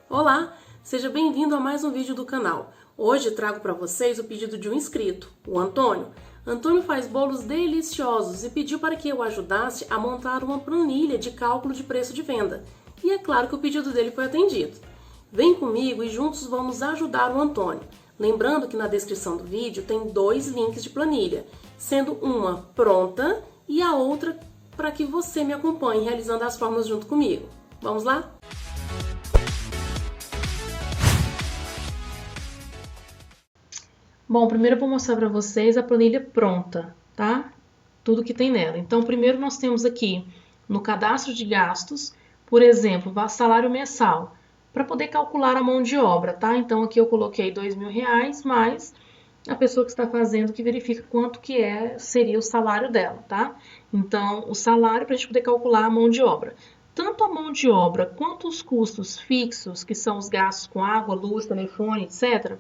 Olá, seja bem-vindo a mais um vídeo do canal. Hoje trago para vocês o pedido de um inscrito, o Antônio. Antônio faz bolos deliciosos e pediu para que eu ajudasse a montar uma planilha de cálculo de preço de venda. E é claro que o pedido dele foi atendido. Vem comigo e juntos vamos ajudar o Antônio. Lembrando que na descrição do vídeo tem 2 links de planilha, sendo uma pronta e a outra para que você me acompanhe realizando as fórmulas junto comigo. Vamos lá? Bom, primeiro eu vou mostrar para vocês a planilha pronta, tá? Tudo que tem nela. Então, primeiro nós temos aqui no cadastro de gastos, por exemplo, salário mensal, para poder calcular a mão de obra, tá? Então, aqui eu coloquei R$2.000, mais a pessoa que está fazendo que verifica quanto que seria o salário dela, tá? Então, o salário para a gente poder calcular a mão de obra. Tanto a mão de obra quanto os custos fixos, que são os gastos com água, luz, telefone, etc.,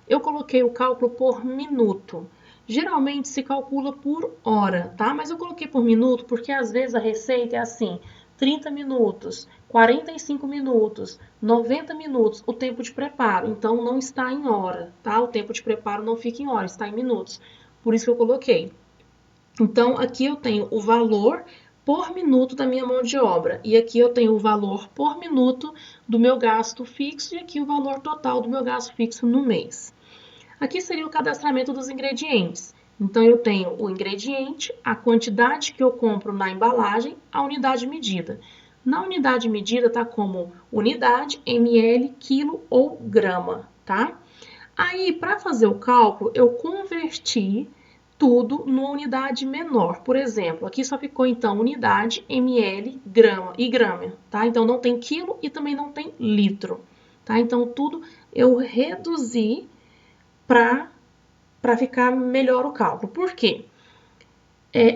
eu coloquei o cálculo por minuto. Geralmente se calcula por hora, tá? Mas eu coloquei por minuto porque às vezes a receita é assim, 30 minutos, 45 minutos, 90 minutos, o tempo de preparo. Então não está em hora, tá? O tempo de preparo não fica em hora, está em minutos. Por isso que eu coloquei. Então aqui eu tenho o valor por minuto da minha mão de obra. E aqui eu tenho o valor por minuto do meu gasto fixo e aqui o valor total do meu gasto fixo no mês. Aqui seria o cadastramento dos ingredientes. Então, eu tenho o ingrediente, a quantidade que eu compro na embalagem, a unidade medida. Na unidade medida está como unidade, ml, quilo ou grama, tá? Aí, para fazer o cálculo, eu converti tudo numa unidade menor. Por exemplo, aqui só ficou, então, unidade, ml, grama e grama, tá? Então, não tem quilo e também não tem litro, tá? Então, tudo eu reduzi para ficar melhor o cálculo. Por quê?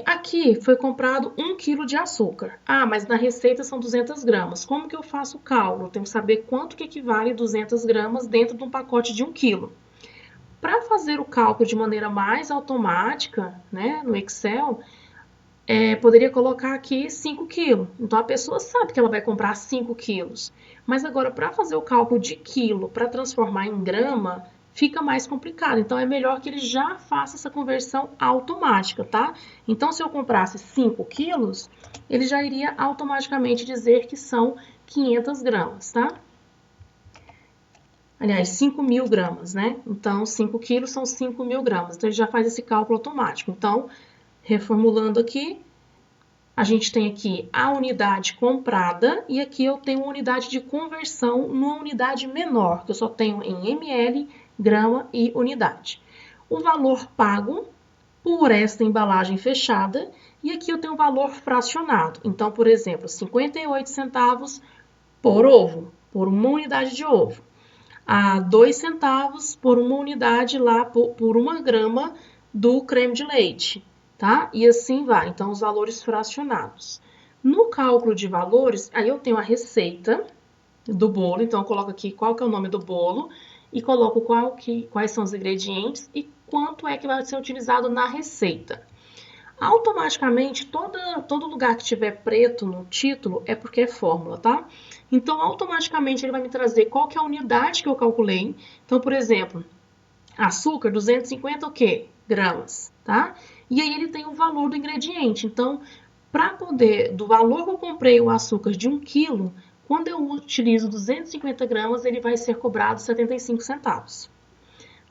Aqui foi comprado 1 kg de açúcar. Ah, mas na receita são 200 gramas. Como que eu faço o cálculo? Eu tenho que saber quanto que equivale 200 gramas dentro de um pacote de 1 kg. Para fazer o cálculo de maneira mais automática, né, no Excel, poderia colocar aqui 5 kg. Então, a pessoa sabe que ela vai comprar 5 quilos. Mas agora, para fazer o cálculo de quilo, para transformar em grama, fica mais complicado. Então, é melhor que ele já faça essa conversão automática, tá? Então, se eu comprasse 5 quilos, ele já iria automaticamente dizer que são 500 gramas, tá? Aliás, 5.000 gramas, né? Então, 5 quilos são 5.000 gramas. Então, ele já faz esse cálculo automático. Então, reformulando aqui, a gente tem aqui a unidade comprada e aqui eu tenho uma unidade de conversão numa unidade menor, que eu só tenho em ml, grama e unidade. O valor pago por esta embalagem fechada e aqui eu tenho o valor fracionado. Então, por exemplo, 58 centavos por ovo, por uma unidade de ovo. A 2 centavos por uma unidade lá, por 1 grama do creme de leite, tá? E assim vai. Então, os valores fracionados. No cálculo de valores, aí eu tenho a receita do bolo. Então, eu coloco aqui qual que é o nome do bolo e coloco quais são os ingredientes e quanto é que vai ser utilizado na receita. Automaticamente, todo lugar que tiver preto no título é porque é fórmula, tá? Então, automaticamente, ele vai me trazer qual que é a unidade que eu calculei. Então, por exemplo, açúcar, 250 o quê? Gramas, tá? E aí, ele tem o valor do ingrediente. Então, do valor que eu comprei o açúcar de 1 quilo, quando eu utilizo 250 gramas, ele vai ser cobrado 75 centavos.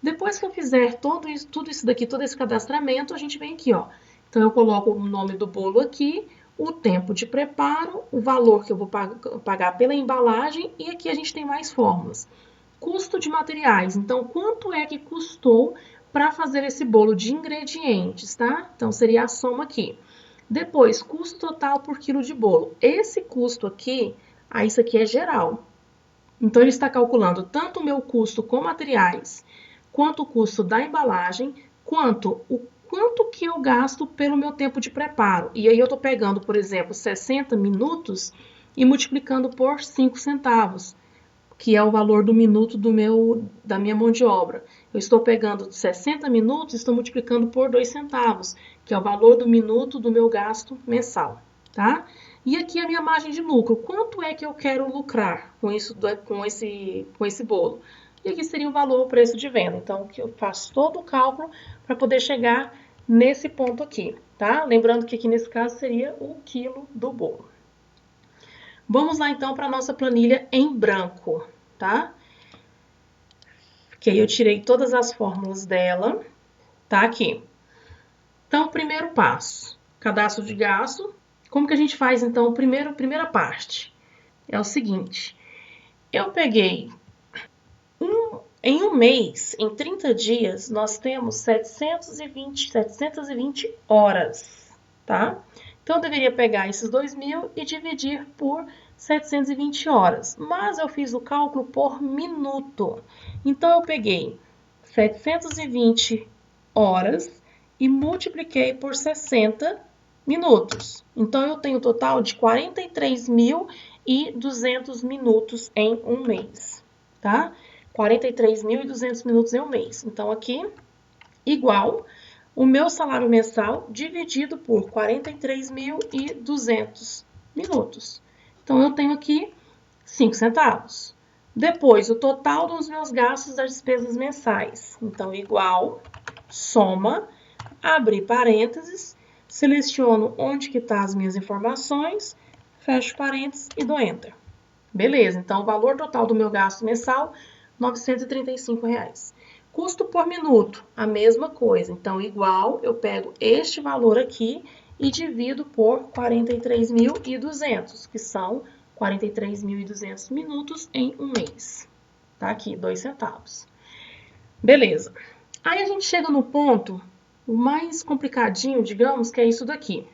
Depois que eu fizer tudo isso daqui, todo esse cadastramento, a gente vem aqui, ó. Então, eu coloco o nome do bolo aqui, o tempo de preparo, o valor que eu vou pagar pela embalagem e aqui a gente tem mais fórmulas. Custo de materiais. Então, quanto é que custou para fazer esse bolo de ingredientes, tá? Então, seria a soma aqui. Depois, custo total por quilo de bolo. Esse custo aqui, isso aqui é geral. Então, ele está calculando tanto o meu custo com materiais, quanto o custo da embalagem, quanto que eu gasto pelo meu tempo de preparo. E aí eu estou pegando, por exemplo, 60 minutos e multiplicando por 5 centavos, que é o valor do minuto da minha mão de obra. Eu estou pegando 60 minutos e estou multiplicando por 2 centavos, que é o valor do minuto do meu gasto mensal, tá? E aqui a minha margem de lucro. Quanto é que eu quero lucrar com esse bolo? E aqui seria o valor, o preço de venda. Então, eu faço todo o cálculo para poder chegar nesse ponto aqui, tá? Lembrando que aqui nesse caso seria o quilo do bolo. Vamos lá então para a nossa planilha em branco, tá? Que aí eu tirei todas as fórmulas dela, tá aqui. Então, primeiro passo, cadastro de gasto. Como que a gente faz então primeira parte? É o seguinte, eu peguei em um mês, em 30 dias, nós temos 720 horas, tá? Então, eu deveria pegar esses 2.000 e dividir por 720 horas. Mas eu fiz o cálculo por minuto. Então, eu peguei 720 horas e multipliquei por 60 minutos. Então, eu tenho um total de 43.200 minutos em um mês, tá? 43.200 minutos em um mês. Então, aqui, igual o meu salário mensal dividido por 43.200 minutos. Então, eu tenho aqui 5 centavos. Depois, o total dos meus gastos das despesas mensais. Então, igual, soma, abre parênteses, seleciono onde que tá as minhas informações, fecho parênteses e dou Enter. Beleza, então o valor total do meu gasto mensal, R$ 935. Custo por minuto, a mesma coisa. Então, igual, eu pego este valor aqui e divido por 43.200, que são 43.200 minutos em um mês. Tá aqui, 2 centavos. Beleza. Aí a gente chega no ponto, o mais complicadinho, digamos, que é isso daqui.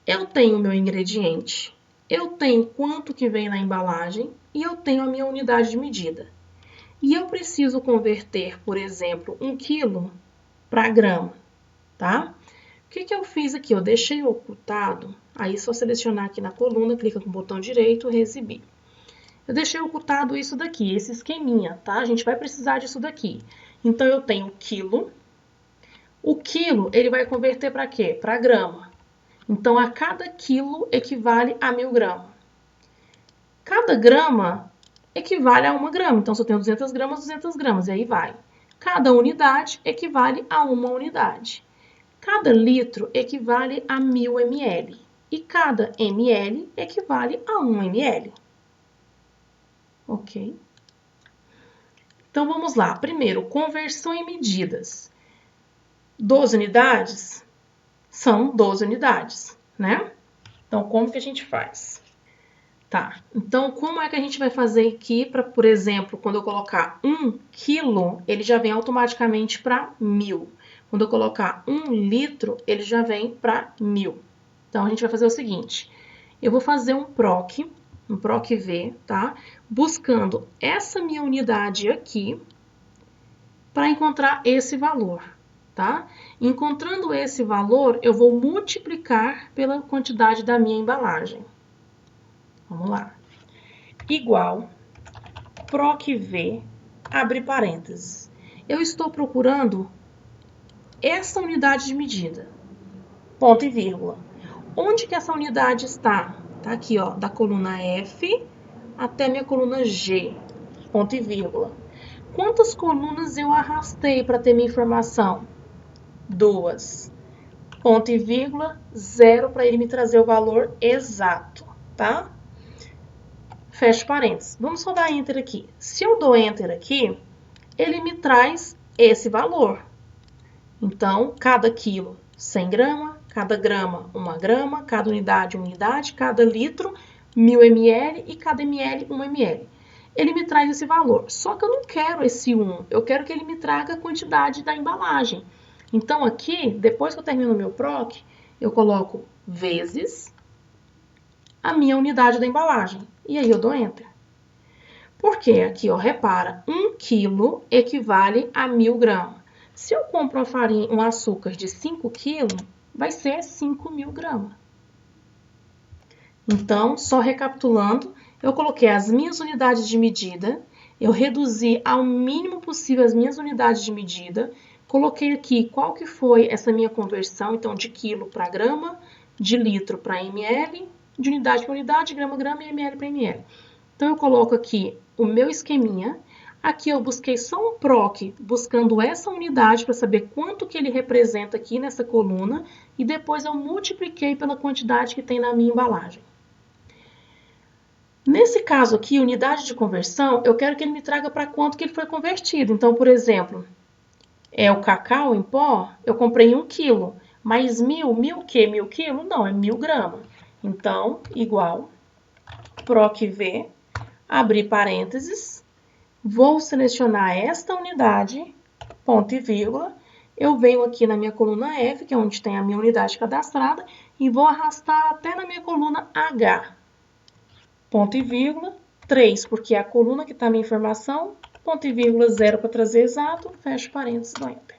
Eu tenho o meu ingrediente, eu tenho quanto que vem na embalagem e eu tenho a minha unidade de medida. E eu preciso converter, por exemplo, 1 quilo para grama, tá? O que eu fiz aqui? Eu deixei ocultado, aí é só selecionar aqui na coluna, clica com o botão direito, exibir. Eu deixei ocultado isso daqui, esse esqueminha, tá? A gente vai precisar disso daqui. Então, eu tenho quilo. O quilo, ele vai converter para quê? Para grama. Então, a cada quilo equivale a 1.000 gramas. Cada grama equivale a 1 grama. Então, se eu tenho 200 gramas, 200 gramas. E aí vai. Cada unidade equivale a 1 unidade. Cada litro equivale a 1.000 ml. E cada ml equivale a 1 ml. Ok? Então, vamos lá. Primeiro, conversão em medidas. 12 unidades são 12 unidades, né? Então, como que a gente faz? Tá, então como é que a gente vai fazer aqui para, por exemplo, quando eu colocar 1 quilo, ele já vem automaticamente para 1.000. Quando eu colocar 1 litro, ele já vem para 1.000. Então, a gente vai fazer o seguinte, eu vou fazer um PROC V, tá? Buscando essa minha unidade aqui para encontrar esse valor, tá? Encontrando esse valor, eu vou multiplicar pela quantidade da minha embalagem. Vamos lá. Igual, PROC V, abre parênteses. Eu estou procurando essa unidade de medida, ponto e vírgula. Onde que essa unidade está? Tá aqui, ó, da coluna F até minha coluna G, ponto e vírgula. Quantas colunas eu arrastei para ter minha informação? 2. Ponto e vírgula, 0 para ele me trazer o valor exato, tá? Fecho parênteses. Vamos só dar Enter aqui. Se eu dou Enter aqui, ele me traz esse valor. Então, cada quilo, 100 gramas, cada grama, 1 grama, cada unidade, 1 unidade, cada litro, 1.000 ml e cada ml, 1 ml. Ele me traz esse valor. Só que eu não quero esse 1, eu quero que ele me traga a quantidade da embalagem. Então, aqui, depois que eu termino o meu PROC, eu coloco vezes a minha unidade da embalagem. E aí eu dou Enter. Porque aqui, ó, repara, 1 quilo equivale a 1.000 gramas. Se eu compro um açúcar de 5 quilos, vai ser 5.000 gramas. Então, só recapitulando, eu coloquei as minhas unidades de medida, eu reduzi ao mínimo possível as minhas unidades de medida, coloquei aqui qual que foi essa minha conversão, então, de quilo para grama, de litro para ml, de unidade para unidade, grama a grama e ml para ml. Então, eu coloco aqui o meu esqueminha. Aqui eu busquei só um PROC, buscando essa unidade para saber quanto que ele representa aqui nessa coluna. E depois eu multipliquei pela quantidade que tem na minha embalagem. Nesse caso aqui, unidade de conversão, eu quero que ele me traga para quanto que ele foi convertido. Então, por exemplo, o cacau em pó, eu comprei 1 quilo. Mas mil o quê? 1000 quilos? Não, é 1000 gramas. Então, igual, PROC-V, abrir parênteses, vou selecionar esta unidade, ponto e vírgula, eu venho aqui na minha coluna F, que é onde tem a minha unidade cadastrada, e vou arrastar até na minha coluna H, ponto e vírgula, 3, porque é a coluna que está a minha informação, ponto e vírgula 0 para trazer exato, fecho parênteses, dou Enter.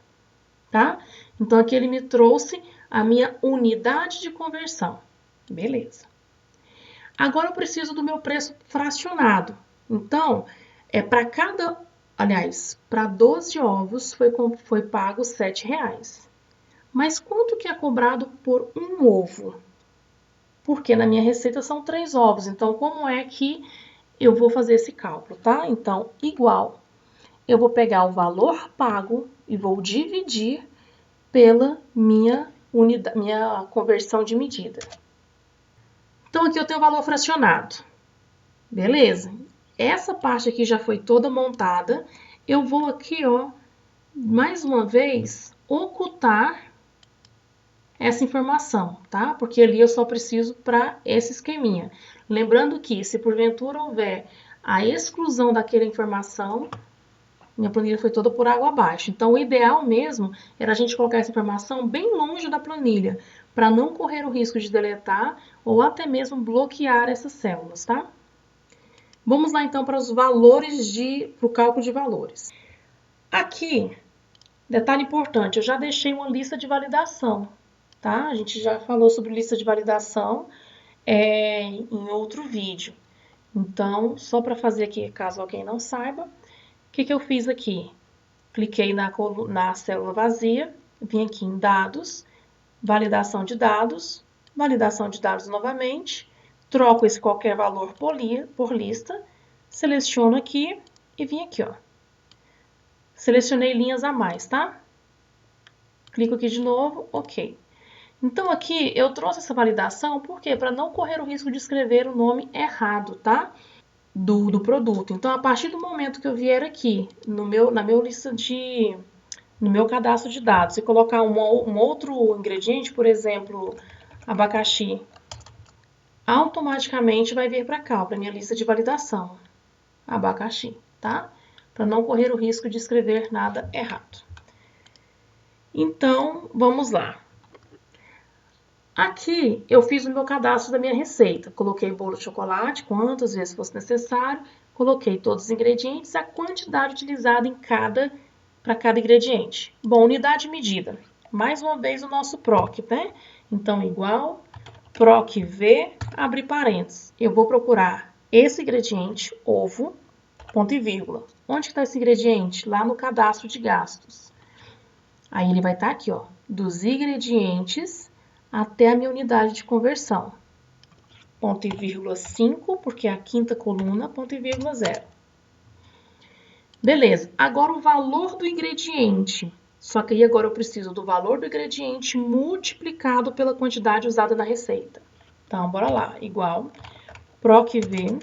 Tá? Então, aqui ele me trouxe a minha unidade de conversão. Beleza. Agora, eu preciso do meu preço fracionado. Então, para 12 ovos foi pago R$7. Mas quanto que é cobrado por um ovo? Porque na minha receita são 3 ovos. Então, como é que eu vou fazer esse cálculo, tá? Então, igual, eu vou pegar o valor pago e vou dividir pela minha conversão de medida. Então, aqui eu tenho o valor fracionado. Beleza? Essa parte aqui já foi toda montada. Eu vou aqui, ó, mais uma vez, ocultar essa informação, tá? Porque ali eu só preciso para esse esqueminha. Lembrando que, se porventura houver a exclusão daquela informação, minha planilha foi toda por água abaixo. Então, o ideal mesmo era a gente colocar essa informação bem longe da planilha, para não correr o risco de deletar ou até mesmo bloquear essas células, tá? Vamos lá, então, para os valores para o cálculo de valores. Aqui, detalhe importante, eu já deixei uma lista de validação, tá? A gente já falou sobre lista de validação em outro vídeo. Então, só para fazer aqui, caso alguém não saiba, o que eu fiz aqui? Cliquei na célula vazia, vim aqui em dados, validação de dados novamente, troco esse qualquer valor por lista, seleciono aqui e vim aqui, ó. Selecionei linhas a mais, tá? Clico aqui de novo, ok. Então, aqui eu trouxe essa validação, por quê? Para não correr o risco de escrever o nome errado, tá? Do produto. Então, a partir do momento que eu vier aqui no meu cadastro de dados e colocar um outro ingrediente, por exemplo, abacaxi, automaticamente vai vir para cá, para minha lista de validação, abacaxi, tá? Para não correr o risco de escrever nada errado. Então, vamos lá. Aqui, eu fiz o meu cadastro da minha receita. Coloquei bolo de chocolate, quantas vezes fosse necessário. Coloquei todos os ingredientes, a quantidade utilizada para cada ingrediente. Bom, unidade de medida. Mais uma vez o nosso PROC, né? Então, igual, PROC-V, abre parênteses. Eu vou procurar esse ingrediente, ovo, ponto e vírgula. Onde está esse ingrediente? Lá no cadastro de gastos. Aí ele vai estar aqui, ó, dos ingredientes até a minha unidade de conversão. Ponto e vírgula 5, porque é a quinta coluna, ponto e vírgula 0. Beleza, agora o valor do ingrediente. Só que aí agora eu preciso do valor do ingrediente multiplicado pela quantidade usada na receita. Então, bora lá. Igual, PROC-V,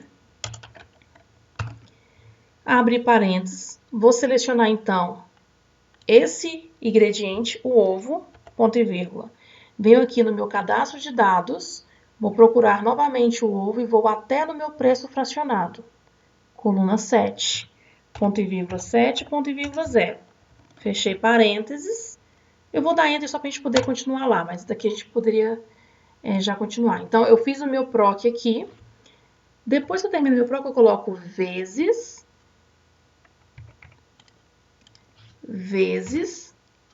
abre parênteses. Vou selecionar, então, esse ingrediente, o ovo, ponto e vírgula. Venho aqui no meu cadastro de dados, vou procurar novamente o ovo e vou até no meu preço fracionado. Coluna 7, ponto e vírgula 7, ponto e vírgula 0. Fechei parênteses. Eu vou dar Enter só para a gente poder continuar lá, mas daqui a gente poderia já continuar. Então, eu fiz o meu PROC aqui. Depois que eu termino o meu PROC, eu coloco vezes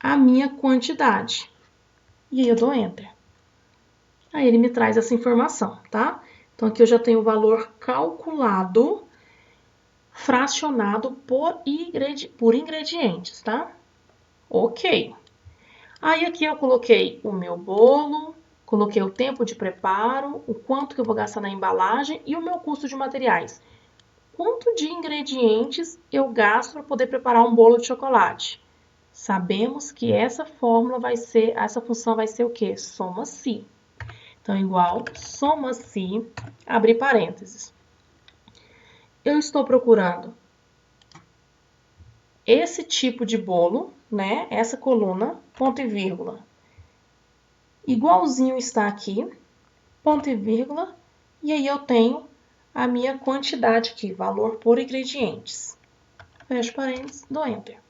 a minha quantidade. E aí eu dou Enter. Aí ele me traz essa informação, tá? Então, aqui eu já tenho o valor calculado, fracionado por ingredientes, tá? Ok. Aí aqui eu coloquei o meu bolo, Coloquei o tempo de preparo, o quanto que eu vou gastar na embalagem e o meu custo de materiais. Quanto de ingredientes eu gasto para poder preparar um bolo de chocolate? Sabemos que essa função vai ser o quê? Soma-se. Então, igual, soma-se, abrir parênteses. Eu estou procurando esse tipo de bolo, né? Essa coluna, ponto e vírgula. Igualzinho está aqui, ponto e vírgula. E aí eu tenho a minha quantidade aqui, valor por ingredientes. Fecho parênteses, dou Enter.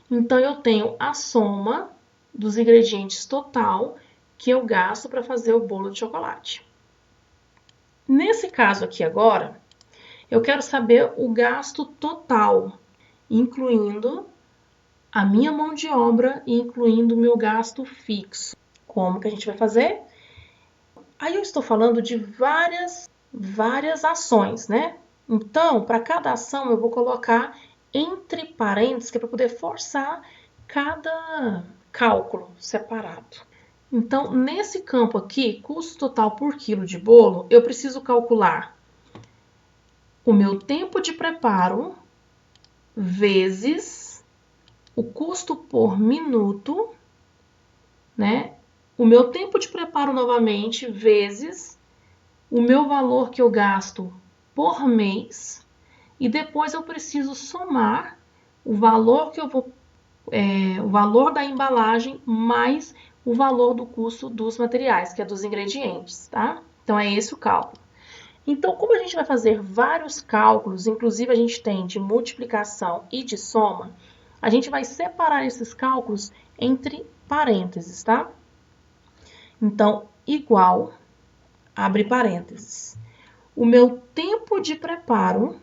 Então, eu tenho a soma dos ingredientes total que eu gasto para fazer o bolo de chocolate. Nesse caso aqui agora, eu quero saber o gasto total, incluindo a minha mão de obra e incluindo o meu gasto fixo. Como que a gente vai fazer? Aí eu estou falando de várias ações, né? Então, para cada ação eu vou colocar entre parênteses, que é para poder forçar cada cálculo separado. Então, nesse campo aqui, custo total por quilo de bolo, eu preciso calcular o meu tempo de preparo vezes o custo por minuto, né? O meu tempo de preparo novamente vezes o meu valor que eu gasto por mês e depois eu preciso somar o valor que eu vou o valor da embalagem mais o valor do custo dos materiais, que é dos ingredientes, tá? Então é esse o cálculo. Então, como a gente vai fazer vários cálculos, inclusive a gente tem de multiplicação e de soma, a gente vai separar esses cálculos entre parênteses, tá? Então, igual, abre parênteses. O meu tempo de preparo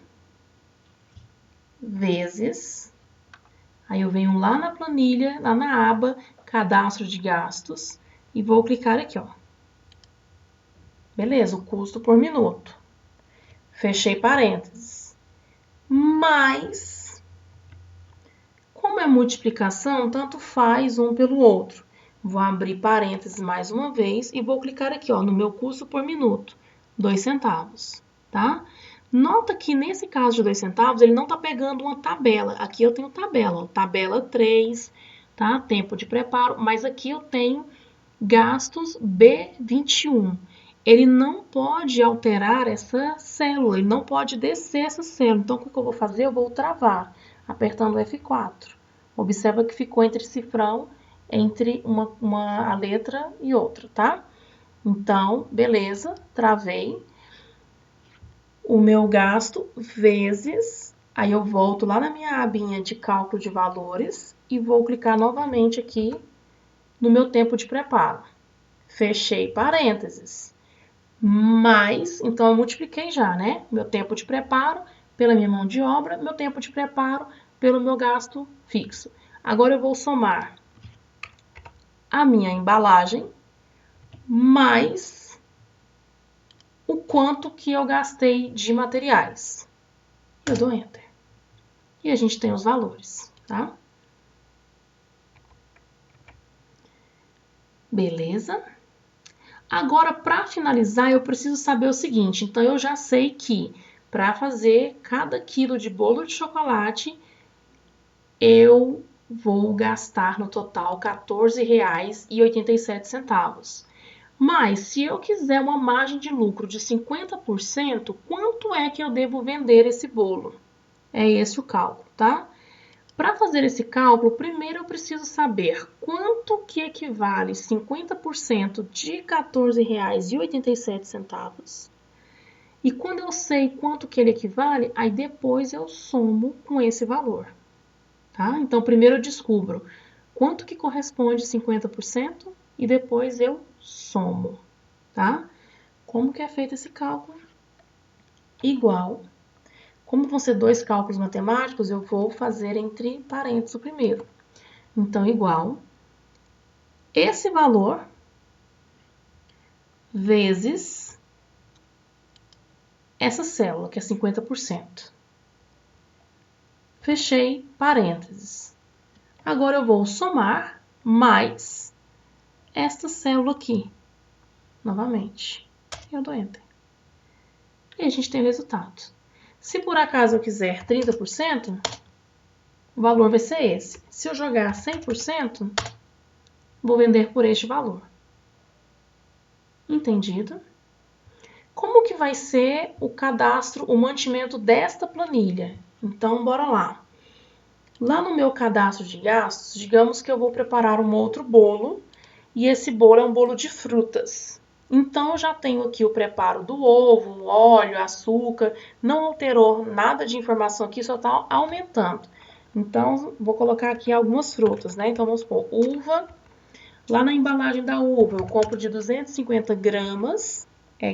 vezes, aí eu venho lá na planilha, lá na aba cadastro de gastos e vou clicar aqui, ó. Beleza, o custo por minuto. Fechei parênteses. Mas, como é multiplicação, tanto faz um pelo outro. Vou abrir parênteses mais uma vez e vou clicar aqui, ó, no meu custo por minuto, 2 centavos, tá? Nota que nesse caso de 2 centavos, ele não está pegando uma tabela. Aqui eu tenho tabela, ó, tabela 3, tá? Tempo de preparo, mas aqui eu tenho gastos B21. Ele não pode alterar essa célula, ele não pode descer essa célula. Então, o que eu vou fazer? Eu vou travar, apertando F4. Observa que ficou entre cifrão, entre a letra e outra, tá? Então, beleza, travei. O meu gasto vezes, aí eu volto lá na minha abinha de cálculo de valores e vou clicar novamente aqui no meu tempo de preparo. Fechei parênteses. Mais, então eu multipliquei já, né? Meu tempo de preparo pela minha mão de obra, meu tempo de preparo pelo meu gasto fixo. Agora eu vou somar a minha embalagem mais o quanto que eu gastei de materiais. Eu dou Enter. E a gente tem os valores, tá? Beleza? Agora, para finalizar, eu preciso saber o seguinte. Então, eu já sei que para fazer cada quilo de bolo de chocolate, eu vou gastar no total R$ 14,87. Mas, se eu quiser uma margem de lucro de 50%, quanto é que eu devo vender esse bolo? É esse o cálculo, tá? Para fazer esse cálculo, primeiro eu preciso saber quanto que equivale 50% de R$ 14,87. E quando eu sei quanto que ele equivale, aí depois eu somo com esse valor, tá? Então, primeiro eu descubro quanto que corresponde 50% e depois eu somo, tá? Como que é feito esse cálculo? Igual. Como vão ser dois cálculos matemáticos, eu vou fazer entre parênteses o primeiro. Então, igual esse valor vezes essa célula, que é 50%. Fechei parênteses. Agora eu vou somar mais esta célula aqui, novamente. Eu dou Enter. E a gente tem o resultado. Se por acaso eu quiser 30%, o valor vai ser esse. Se eu jogar 100%, vou vender por este valor. Entendido? Como que vai ser o cadastro, o mantimento desta planilha? Então, bora lá. Lá no meu cadastro de gastos, digamos que eu vou preparar um outro bolo, e esse bolo é um bolo de frutas. Então, eu já tenho aqui o preparo do ovo, o óleo, açúcar, não alterou nada de informação aqui, só está aumentando. Então, vou colocar aqui algumas frutas, né? Então, vamos supor, uva. Lá na embalagem da uva, eu compro de 250 gramas,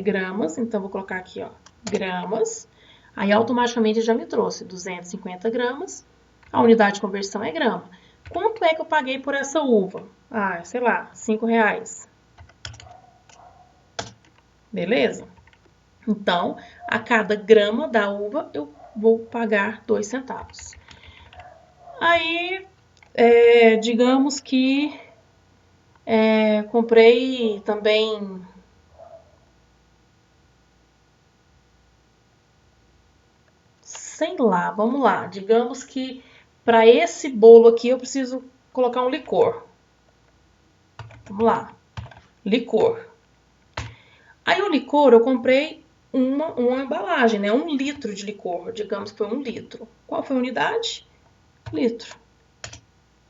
gramas, então vou colocar aqui, ó, gramas. Aí, automaticamente, já me trouxe 250 gramas. A unidade de conversão é grama. Quanto é que eu paguei por essa uva? Ah, sei lá, R$5. Beleza? Então, a cada grama da uva, eu vou pagar 2 centavos. Aí, digamos que comprei também... Sei lá, vamos lá. Digamos que para esse bolo aqui eu preciso colocar um licor. Vamos lá. Licor. Aí o licor eu comprei uma embalagem, né? 1 litro de licor. Digamos que foi 1 litro. Qual foi a unidade? Litro.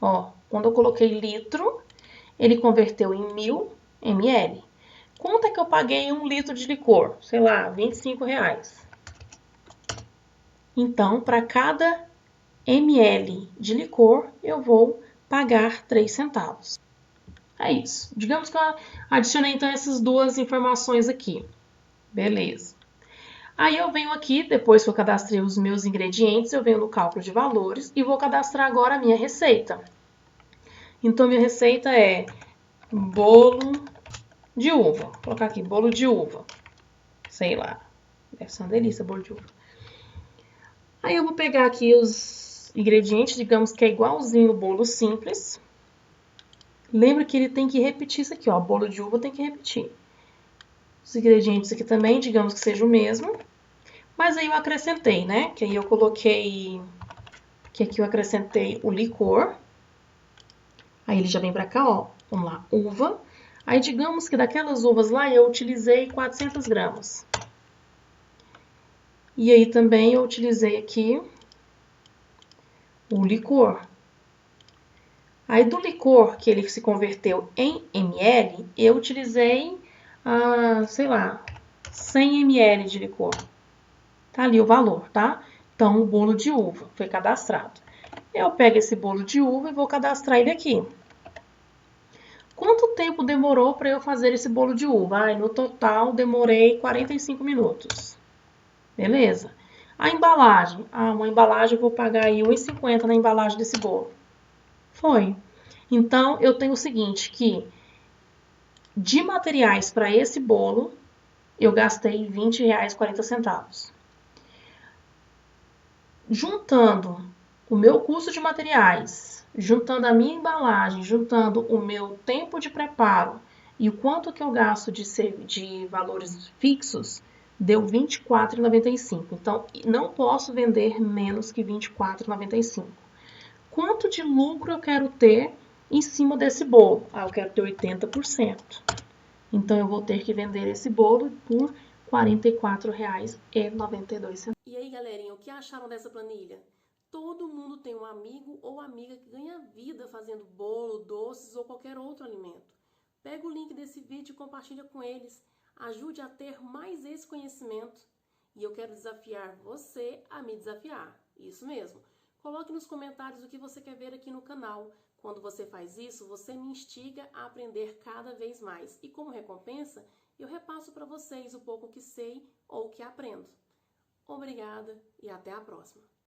Ó, quando eu coloquei litro, ele converteu em 1000 ml. Quanto é que eu paguei 1 litro de licor? Sei lá, R$25. Então, para cada ml de licor, eu vou pagar 3 centavos. É isso. Digamos que eu adicionei, então, essas duas informações aqui. Beleza. Aí eu venho aqui, depois que eu cadastrei os meus ingredientes, eu venho no cálculo de valores e vou cadastrar agora a minha receita. Então, minha receita é bolo de uva. Vou colocar aqui, bolo de uva. Sei lá. Deve ser uma delícia, bolo de uva. Aí eu vou pegar aqui os ingredientes, digamos que é igualzinho o bolo simples. Lembra que ele tem que repetir isso aqui, ó. Bolo de uva tem que repetir. Os ingredientes aqui também, digamos que seja o mesmo. Mas aí eu acrescentei, né? Que aí eu coloquei... Que aqui eu acrescentei o licor. Aí ele já vem pra cá, ó. Vamos lá, uva. Aí digamos que daquelas uvas lá eu utilizei 400 gramas. E aí também eu utilizei aqui o licor. Aí do licor, que ele se converteu em ml, eu utilizei, sei lá, 100 ml de licor. Tá ali o valor, tá? Então, o bolo de uva foi cadastrado. Eu pego esse bolo de uva e vou cadastrar ele aqui. Quanto tempo demorou para eu fazer esse bolo de uva? No total, demorei 45 minutos. Beleza? A embalagem. Uma embalagem eu vou pagar aí R$1,50 na embalagem desse bolo. Foi. Então, eu tenho o seguinte, que de materiais para esse bolo, eu gastei R$20,40. Juntando o meu custo de materiais, juntando a minha embalagem, juntando o meu tempo de preparo e o quanto que eu gasto de valores fixos, deu R$24,95. Então, não posso vender menos que R$24,95. Quanto de lucro eu quero ter em cima desse bolo? Eu quero ter 80%. Então, eu vou ter que vender esse bolo por R$44,92. E aí, galerinha, o que acharam dessa planilha? Todo mundo tem um amigo ou amiga que ganha vida fazendo bolo, doces ou qualquer outro alimento. Pega o link desse vídeo e compartilha com eles. Ajude a ter mais esse conhecimento. E eu quero desafiar você a me desafiar. Isso mesmo. Coloque nos comentários o que você quer ver aqui no canal. Quando você faz isso, você me instiga a aprender cada vez mais. E como recompensa, eu repasso para vocês o pouco que sei ou que aprendo. Obrigada e até a próxima!